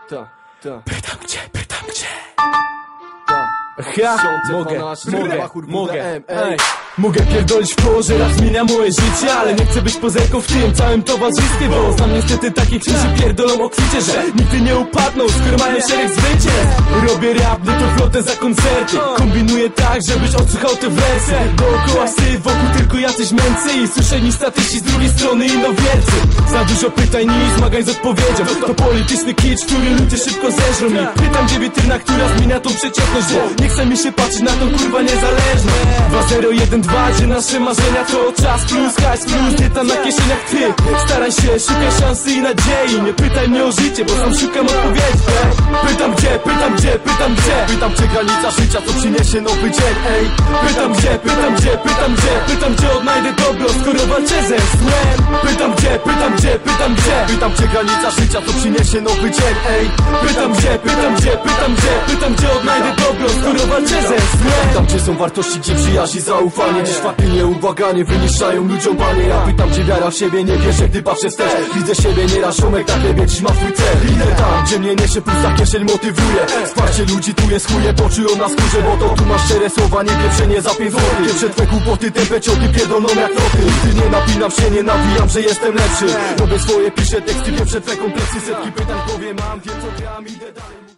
Pytam gdzie. Mogę pierdolić w koło, że raz zmienia moje życie, ale nie chcę być pozerką w tym całym towarzystwie, bo znam niestety takich, którzy pierdolą o kwicie, że nigdy nie upadną, skoro mają szereg zwycięstw. Robię rap, nie to flotę za koncerty, kombinuję tak, żebyś odsłuchał te wersy. Dookoła syf, wokół tylko jacyś męcy i słyszeni statyści z drugiej strony innowiercy. Za dużo pytań niż zmagań z odpowiedzią, to polityczny kicz, który ludzie szybko zeżrą. I pytam, gdzie witryna, która zmienia tą przeciętność, bo nie chce mi się patrzeć na tą kurwa niezależność. 2-0-1-2, gdzie nasze marzenia to czas plus, hajs plus, nie tam na kieszeniach ty. Staraj się, szukaj szansy i nadziei, nie pytaj mnie o życie, bo sam szukam odpowiedzi. Pytam gdzie. Pytam czy granica życia to przyniesie nowy dzień, ej. Pytam gdzie odnajdę dobro, skoro walczę ze złem. Pytam gdzie. Pytam czy granica życia to przyniesie nowy dzień, ej. Pytam gdzie odnajdę dobro, skoro walczę ze złem. Pytam gdzie są wartości, gdzie przyjaźń i zaufanie, gdzie fakty nieubłaganie wyniszczają ludziom banie. Ja pytam gdzie wiara w siebie nie wierzę, gdy patrzę wstecz. Widzę siebie nieraz, ziomek tak nie wie, dziś ma swój cel. Idę tam, gdzie mnie niesie, pusta kieszeń motywuje. Wsparcie ludzi tu jest chuje, poczują na skórze, bo to tu masz szczere słowa, nie pieprzenie za 5 złotych. Pieprze twe kłopoty, tępe cioty pierdolą jak noty. Nigdy nie napinam się, nie nawijam, że jestem lepszy. Robię swoje, piszę teksty, pieprzę twe kompleksy. Setki pytań w głowie mam, wiem co gram, idę dalej.